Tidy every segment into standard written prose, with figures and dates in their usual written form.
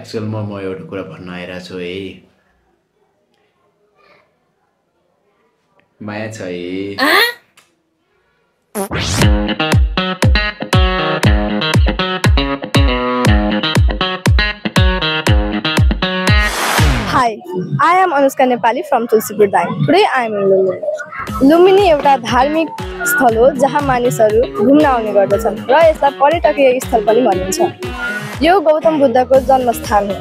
एक्चुअलमा म एउटा कुरा भन्न आइरहेको छु है। माया छ है। Hi, I am Anushka Nepali from Tulsipur Dam. Today I am in Lumini. Lumbini एउटा धार्मिक स्थल हो जहाँ मानिसहरू घुम्न आउने गर्दछन् र यसलाई पर्यटकीय स्थल पनि भनिन्छ। यो गौतम बुद्धको जन्मस्थान हो।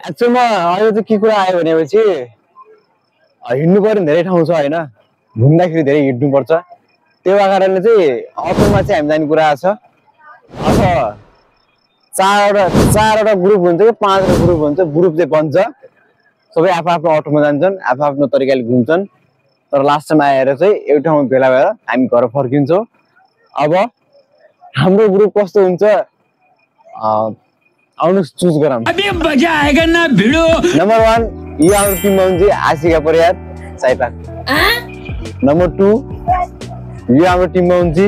एक्चुअलमा अहिले चाहिँ के कुरा आयो भनेपछि हिँड्नु पर्ने धेरै ठाउँ छ हैन, घुम्दाखेरि धेरै हिँड्नु पर्छ। त्यो कारणले चाहिँ अटोमा चाहिँ हामी जाने कुरा छ। अथवा चारवटा ग्रुप हुन्छ कि 5वटा ग्रुप हुन्छ, ग्रुप चाहिँ बन्छ। सबै आफ्नो अटोमा जान्छन्, आफ्नो तरिकाले घुम्छन्। तर लास्टमा आएर चाहिँ एउटा ठाउँमा भेला भएर हामी घर फर्किन्छौँ। अब हाम्रो ग्रुप कस्तो हुन्छ आउनुहोस् चुज गरौँ। अबे मजा आएगा ना भिडो। नम्बर 1 यो हाम्रो टिममा हुन्छ आशिका परियार साइपा। नम्बर 2 यो हाम्रो टिममा हुन्छ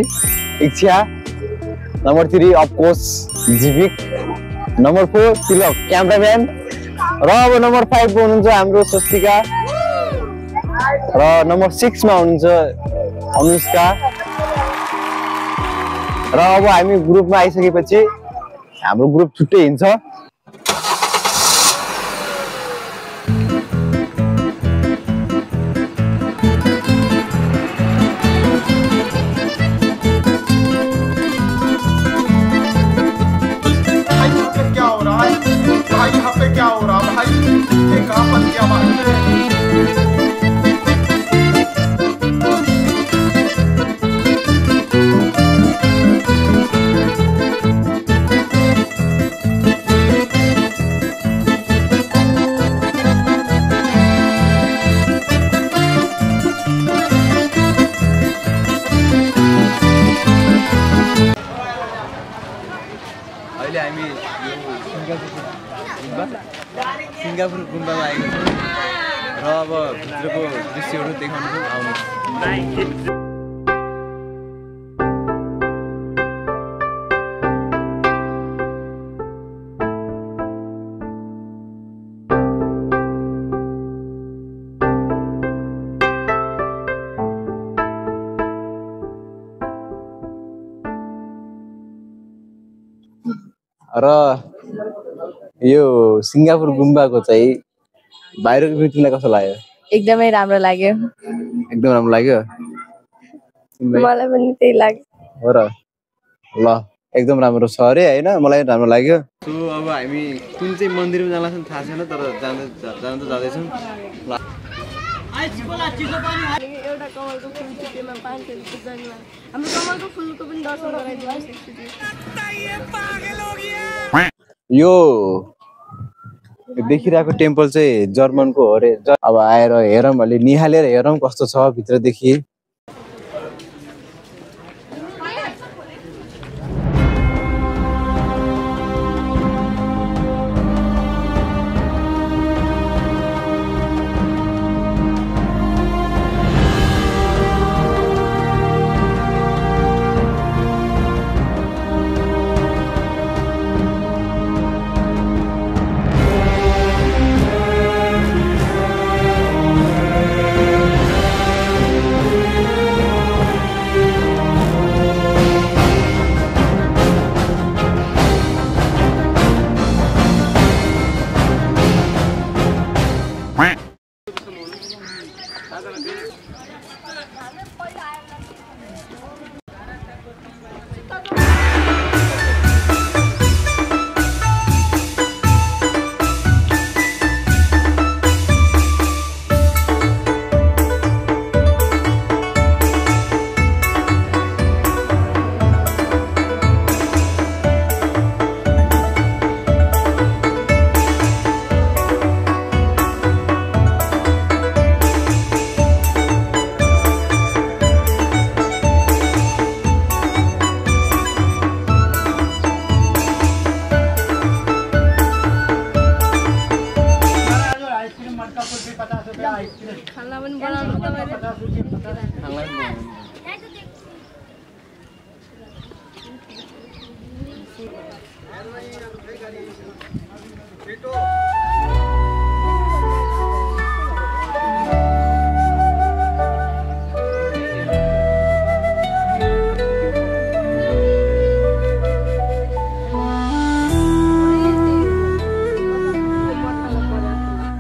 इच्छा। Number 3 of course Jivik. Number 4 Tilak cameraman. र अब नम्बर 5 मा हुनुहुन्छ हाम्रो स्वस्तिका। र नम्बर 6 मा हुनुहुन्छ अनुष्का। र अब हामी ग्रुपमा आइसकेपछि हाम्रो ग्रुप छुट्टै हिँड्छ। अहिले हामी सिङ्गापुर गुम्बामा आएको छौँ र अब भित्रको दृश्यहरू देखाउनु आउनु। र यो सिङ्गापुर गुम्बाको चाहिँ बाहिरको भ्यू तिमीलाई कस्तो लाग्यो? एकदमै राम्रो लाग्यो। एकदम राम्रो लाग्यो। मलाई पनि त्यही लाग्यो। हो र ल एकदम राम्रो छ अरे हैन, मलाई राम्रो लाग्यो। सो अब हामी कुन चाहिँ मन्दिरमा जान लाग्छौँ थाहा छैन, तर जान त जाँदैछौँ। ल एउटा कमलको फुल टिपेमा 5 रुपैयाँ जरिवाना। हाम्रो कमलको फुलको पनि दर्शन गराइदिनुहोस्। यो देखिरहेको टेम्पल चाहिँ जर्मनको हो अरे। अब आएर हेरौँ, अलि निहालेर हेरौँ कस्तो छ भित्रदेखि।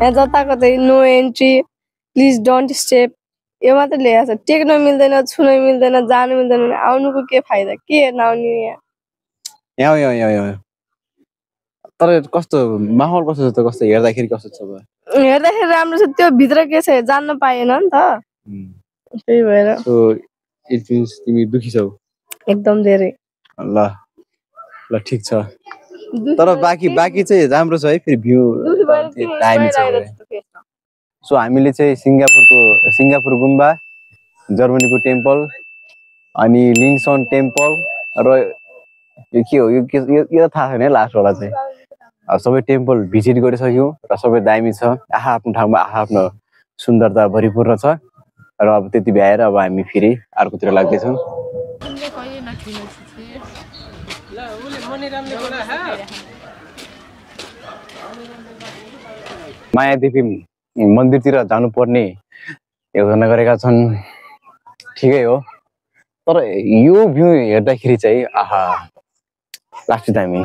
यहाँ जताकतै no entry please don't step यो मात्र लेखेको छ टेक्न मिल्दैन छुन मिल्दैन जानु मिल्दैन आउनुको के फाइदा के हेर्न आउने यहाँ यहाँ तर कस्तो माहौल कस्तो छ त कस्तो हेर्दाखेरि कस्तो छ हेर्दाखेरि राम्रो छ त्यो भित्र के छ जान्न पाएन नि त त्यही भएर सो इट मिन्स तिमी दुखी छौ एकदम धेरै ल ल ठीक छ तर बाकी चाहिँ राम्रो छ है फेरि भ्यू दामी छ सो हामीले चाहिँ सिङ्गापुर गुम्बा जर्मनीको टेम्पल अनि लिङ्सन टेम्पल र यो के हो यो थाहा छैन लास्ट वाला चाहिँ सबै टेम्पल भिजिट गरिसक्यौँ र सबै दामी छ आफ्नो ठाउँमा आफ्नो सुन्दरता भरिपूर्ण छ र अब त्यति भ्याएर अब हामी फेरि अर्कोतिर लाग्दैछौँ मायादेवी मन्दिरतिर जानुपर्ने योजना गरेका छन् ठिकै हो तर यो भ्यू हेर्दाखेरि चाहिँ आहा लास्ट दामी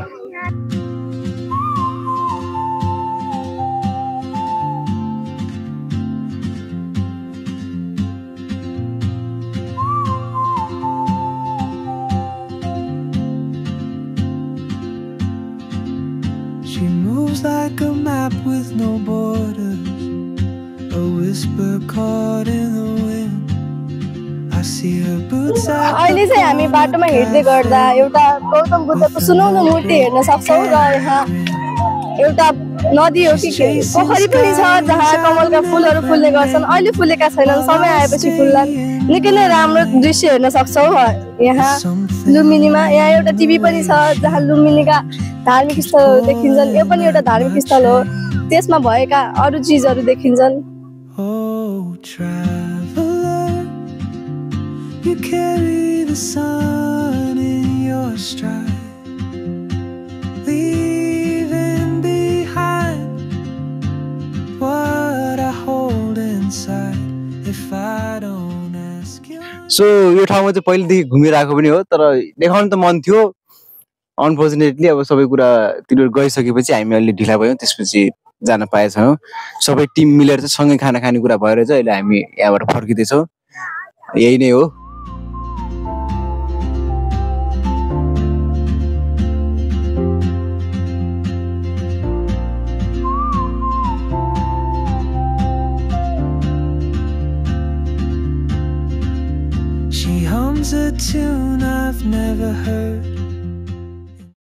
She moves like a map with no borders, a whisper caught in the wind. I see her boots out. अहिले चाहिँ हामी बाटोमा हिँड्दै गर्दा एउटा गौतम बुद्धको सुनौलो मूर्ति हेर्न सक्छौँ र यहाँ एउटा नदी हो कि पोखरी पनि छ जहाँ कमलका फुलहरू फुल्ने गर्छन् अहिले फुलेका छैनन् समय आएपछि फुल्लान् निकै नै राम्रो दृश्य हेर्न सक्छौँ यहाँ लुम्बिनीमा यहाँ एउटा टिभी पनि छ जहाँ लुम्बिनीका धार्मिक स्थलहरू देखिन्छन् यो पनि एउटा धार्मिक स्थल हो त्यसमा भएका अरू चीजहरू देखिन्छन् Oh, traveler, you carry the sun in your stride, leaving behind what I hold inside. If I don't ask you. So यो ठाउँमा चाहिँ पहिलेदेखि घुमिरहेको पनि हो तर देखाउनु त मन थियो अनफर्चुनेटली अब सबै कुरा तिनीहरू गइसकेपछि हामी अलि ढिला भयौँ त्यसपछि जान पाएछौँ सबै टिम मिलेर चाहिँ सँगै खाना खाने कुरा भएर चाहिँ अहिले हामी यहाँबाट फर्किँदैछौँ यही नै हो She hums a tune I've never heard.